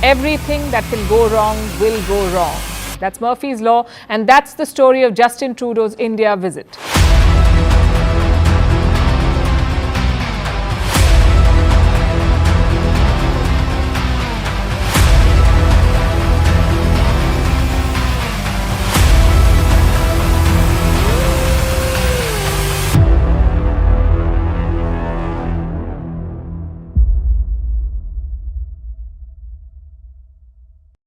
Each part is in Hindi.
everything that can go wrong will go wrong. That's Murphy's Law, and that's the story of Justin Trudeau's India visit.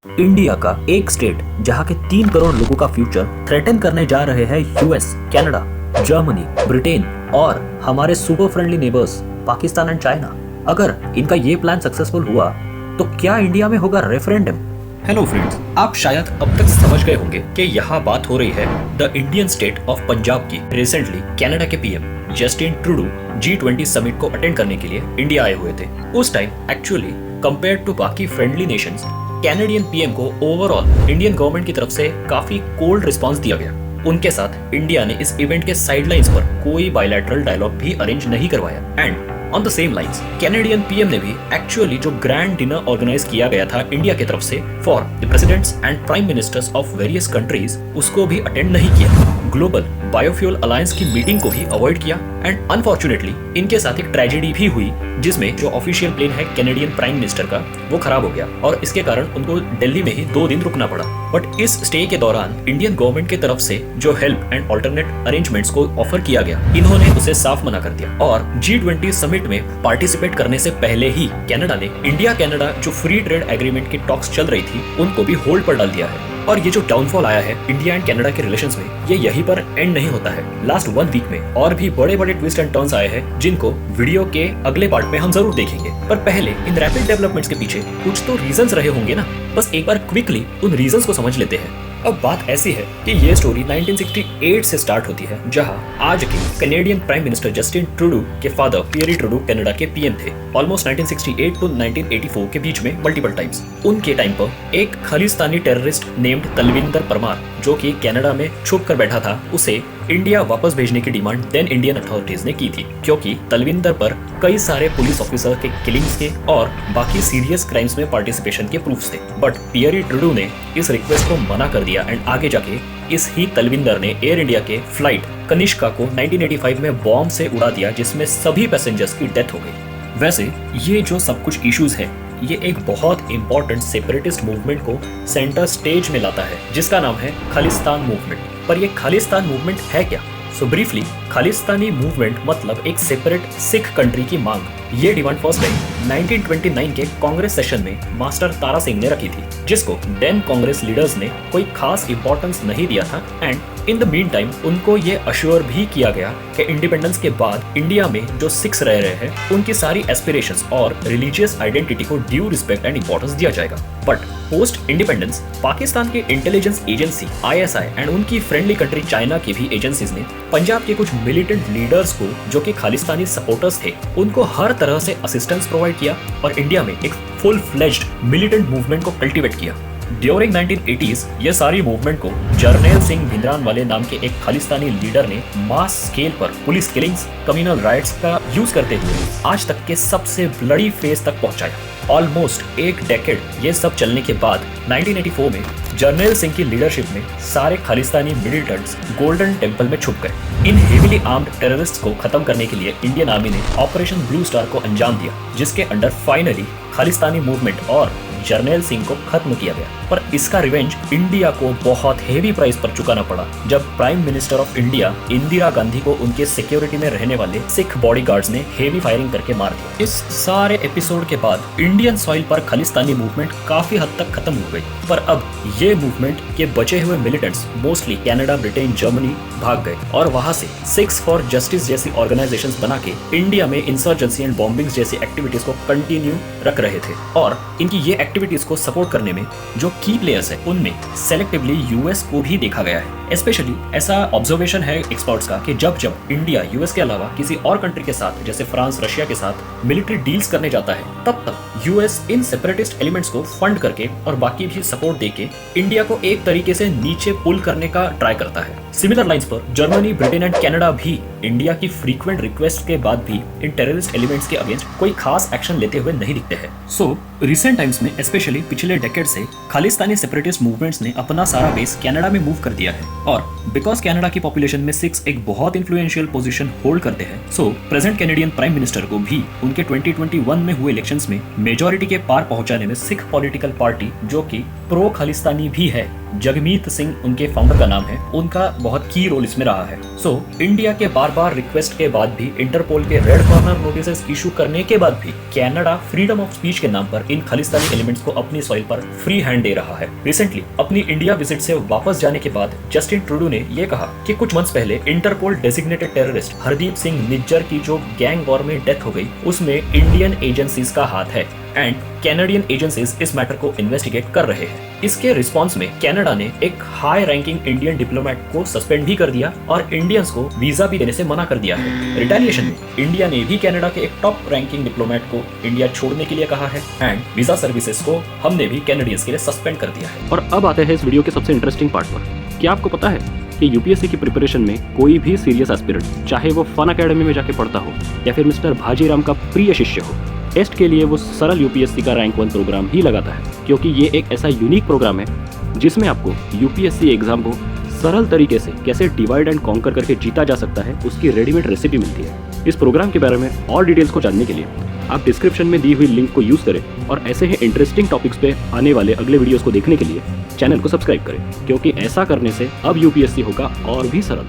India का एक स्टेट जहां के 3 करोड़ लोगों का फ्यूचर थ्रेटन करने जा रहे हैं यूएस, कनाडा, जर्मनी, ब्रिटेन और हमारे super friendly neighbours Pakistan and China. अगर इनका ये प्लान सक्सेसफुल हुआ तो क्या इंडिया में होगा रेफरेंडम? हेलो फ्रेंड्स, आप शायद अब तक समझ गए होंगे कि यहाँ बात हो रही है the Indian state of Punjab की। रिसेंटली कनाडा के PM Justin Trudeau G20 summit को अटेंड करने के लिए इंडिया आए हुए थे। उस टाइम एक्चुअली कंपेयर टू बाकी फ्रेंडली नेशंस, कैनेडियन पीएम को ओवरऑल इंडियन गवर्नमेंट की तरफ से काफी कोल्ड रिस्पांस दिया गया। उनके साथ इंडिया ने इस इवेंट के साइडलाइंस पर कोई बायलैटरल डायलॉग भी अरेंज नहीं करवाया। And on the same lines Canadian PM ने भी एक्चुअली जो ग्रैंड डिनर ऑर्गेनाइज किया गया था इंडिया की तरफ से for the presidents and prime ministers of various countries, उसको भी अटेंड नहीं किया। ग्लोबल बायोफ्यूल अलायंस की मीटिंग को भी अवॉइड किया। एंड अनफॉर्चुनेटली इनके साथ एक ट्रेजेडी भी हुई जिसमें जो ऑफिशियल प्लेन है कैनेडियन प्राइम मिनिस्टर का वो खराब हो गया और इसके कारण उनको दिल्ली में ही 2 दिन रुकना पड़ा। बट इस स्टे के दौरान इंडियन गवर्नमेंट की तरफ से जो हेल्प एंड ऑल्टरनेट अरेंजमेंट्स को ऑफर किया गया, इन्होंने उसे साफ मना कर दिया और G20 समिट में पार्टिसिपेट करने से पहले ही कनाडा ने इंडिया कनाडा जो फ्री ट्रेड एग्रीमेंट की टॉक्स चल रही थी उनको भी होल्ड पर डाल दिया है। और ये जो डाउनफॉल आया है इंडिया एंड कनाडा के रिलेशंस में, ये यहीं पर एंड नहीं होता है। लास्ट 1 वीक में और भी बड़े बड़े ट्विस्ट एंड टर्न्स आए हैं जिनको वीडियो के अगले पार्ट में हम जरूर देखेंगे। पर पहले इन रैपिड डेवलपमेंट्स के पीछे कुछ तो रीजंस रहे होंगे ना, बस एक बार क्विकली उन रीजंस को समझ लेते हैं। अब बात ऐसी है कि ये स्टोरी 1968 से स्टार्ट होती है, जहां आज के Canadian prime minister Justin Trudeau के फादर पियरी ट्रूडो कनाडा के पीएम थे। ऑलमोस्ट 1968 टू 1984 के बीच में मल्टीपल टाइम्स। उनके टाइम पर एक खालिस्तानी टेररिस्ट नेम्ड तलविंदर परमार, जो कि कनाडा में छुप कर बैठा था, उसे इंडिया वापस भेजने की डिमांड देन इंडियन अथॉरिटीज ने की थी, क्योंकि तलविंदर पर कई सारे पुलिस ऑफिसर के किलिंग्स के और बाकी सीरियस क्राइम्स में पार्टिसिपेशन के प्रूफ्स थे। बट पियरी ट्रूडो ने इस रिक्वेस्ट को मना कर दिया एंड आगे जाके इस ही तलविंदर ने एयर इंडिया के फ्लाइट कनिष्का को 1985 में बॉम्ब से उड़ा दिया, जिसमें सभी पैसेंजर्स की डेथ हो गई। वैसे ये जो सब कुछ इश्यूज है, ये एक बहुत इंपॉर्टेंट सेपरेटिस्ट मूवमेंट को सेंटर स्टेज में लाता है जिसका नाम है खालिस्तान मूवमेंट। पर ये खालिस्तान मूवमेंट है क्या? सो ब्रीफली, खालिस्तानी मूवमेंट मतलब एक सेपरेट सिख कंट्री की मांग। ये डिमांड फर्स्ट टाइम 1929 के कांग्रेस सेशन में मास्टर तारा सिंह ने रखी थी, जिसको देन कांग्रेस लीडर्स ने कोई खास इंपॉर्टेंस नहीं दिया था। And in the mean time उनको ये अश्योर भी किया गया कि इंडिपेंडेंस के बाद इंडिया में जो सिख्स रह रहे हैं उनकी सारी एस्पिरेशंस और रिलीजियस आइडेंटिटी को ड्यू रिस्पेक्ट एंड इंपॉर्टेंस दिया जाएगा। बट पोस्ट इंडिपेंडेंस पाकिस्तान के इंटेलिजेंस एजेंसी ISI एंड उनकी फ्रेंडली कंट्री चाइना की भी एजेंसीज ने पंजाब के कुछ मिलिटेंट लीडर्स को, जो कि खालिस्तानी सपोर्टर्स थे, उनको हर तरह से असिस्टेंस प्रोवाइड किया और इंडिया में एक फुल फ्लेज्ड मिलिटेंट मूवमेंट को कल्टीवेट किया। ड्यूरिंग 1980s ये सारी मूवमेंट को जर्नैल सिंह भिंद्रानवाले नाम के एक खालिस्तानी लीडर ने मास स्केल पर पुलिस किलिंग्स, कम्युनल राइट्स का यूज करते हुए आज तक के सबसे ब्लडी फेज तक पहुंचाया। ऑलमोस्ट एक डेकेड ये सब चलने के बाद 1984 में जर्नैल सिंह की लीडरशिप में सारे खालिस्तानी मिलिटेंट्स गोल्डन टेम्पल में छुप गए। इन हेविली आर्म्ड टेररिस्ट्स को खत्म करने के लिए इंडियन आर्मी ने ऑपरेशन ब्लू स्टार को अंजाम दिया, जिसके अंडर फाइनली खालिस्तानी मूवमेंट और जर्नैल सिंह को खत्म किया गया। पर इसका रिवेंज इंडिया को बहुत हेवी प्राइस पर चुकाना पड़ा, जब prime minister of India Indira Gandhi को उनके सिक्योरिटी में रहने वाले सिख बॉडीगार्ड्स ने हेवी फायरिंग करके मार दिया। इस सारे एपिसोड के बाद इंडियन सॉइल पर खालिस्तानी मूवमेंट काफी हद तक खत्म हो गई। पर अब ये मूवमेंट के बचे हुए militants mostly Canada, Britain, Germany भाग गए और वहां से सिक्स फॉर जस्टिस जैसी ऑर्गेनाइजेशंस बना के इंडिया में इंसर्जेंसी एंड बॉम्बिंग्स जैसी एक्टिविटीज को कंटिन्यू रख रहे थे। और इनकी ये एक्टिविटीज को सपोर्ट करने में जो की प्लेयर्स है, उनमें सेलेक्टिवली यूएस को भी देखा गया है। स्पेशली ऐसा ऑब्जर्वेशन है एक्सपर्ट्स का कि जब जब इंडिया यूएस के अलावा किसी और कंट्री के साथ जैसे फ्रांस रशिया के साथ मिलिट्री डील्स करने जाता है तब तब यूएस इन सेपरेटिस्ट एलिमेंट्स को फंड करके और बाकी भी सपोर्ट देके इंडिया को एक तरीके से नीचे पुल करने का ट्राई करता है। सिमिलर लाइंस पर जर्मनी, ब्रिटेन एंड कनाडा भी इंडिया की फ्रीक्वेंट रिक्वेस्ट के बाद भी इन टेररिस्ट एलिमेंट्स के अगेंस्ट कोई खास एक्शन लेते हुए नहीं दिखते हैं। सो रिसेंट टाइम्स में स्पेशली पिछले डेकेड से खालिस्तानी सेपरेटिस्ट मूवमेंट्स ने अपना सारा बेस कनाडा में मूव कर दिया है और बिकॉज कनाडा की पॉपुलेशन में 6 एक बहुत इन्फ्लुएंशियल पोजीशन होल्ड करते हैं, सो प्रेजेंट कैनेडियन प्राइम मिनिस्टर को भी उनके 2021 में हुए इलेक्शंस में मेजॉरिटी के पार पहुंचाने में सिख पॉलिटिकल पार्टी जो कि प्रो खालिस्तानी भी है, जगमीत सिंह उनके फाउंडर का नाम है, उनका बहुत की रोल इसमें रहा है। सो इंडिया के बार बार रिक्वेस्ट के बाद भी, इंटरपोल के रेड कॉर्नर नोटिसेस इशू करने के बाद भी कनाडा फ्रीडम ऑफ स्पीच के नाम पर इन खालिस्तानी एलिमेंट्स को अपनी सॉइल पर फ्री हैंड दे रहा है। रिसेंटली अपनी इंडिया विजिट से वापस जाने के बाद जस्टिन ट्रूडो ने यह कहा कि कुछ मंथ्स पहले Interpol designated terrorist Hardeep Singh Nijjar की जो गैंग वॉर में डेथ हो गई उसमें इंडियन एजेंसीज का हाथ है एंड कैनेडियन एजेंसीज इस मैटर को इन्वेस्टिगेट कर रहे हैं। इसके रिस्पांस में कनाडा ने एक हाई रैंकिंग इंडियन डिप्लोमेट को सस्पेंड भी कर दिया और इंडियंस को वीजा भी देने से मना कर दिया है। रिटेलिएशन में इंडिया ने भी कनाडा के एक टॉप रैंकिंग डिप्लोमेट को इंडिया छोड़ने के लिए कहा है एंड वीजा सर्विसेज को हमने भी कैनेडियंस के लिए सस्पेंड कर दिया है। और अब आते हैं इस वीडियो के सबसे इंटरेस्टिंग पार्ट पर। क्या आपको पता है कि यूपीएससी की प्रिपरेशन में कोई भी सीरियस एस्पिरेंट, चाहे वो फन अकेडमी में जाके पढ़ता हो या फिर मिस्टर भाजीराम का प्रिय शिष्य हो, टेस्ट के लिए वो सरल यूपीएससी का रैंक 1 प्रोग्राम ही लगाता है, क्योंकि ये एक ऐसा यूनिक प्रोग्राम है जिसमें आपको यूपीएससी एग्जाम को सरल तरीके से कैसे डिवाइड एंड कॉन्कर करके जीता जा सकता है उसकी रेडीमेड रेसिपी मिलती है। इस प्रोग्राम के बारे में और डिटेल्स को जानने के लिए आप डिस्क्रिप्शन में दी हुई लिंक को यूज़ करें और ऐसे ही इंटरेस्टिंग टॉपिक्स पे आने वाले अगले वीडियोस को देखने के लिए चैनल को सब्सक्राइब करें, क्योंकि ऐसा करने से अब यूपीएससी होगा और भी सरल।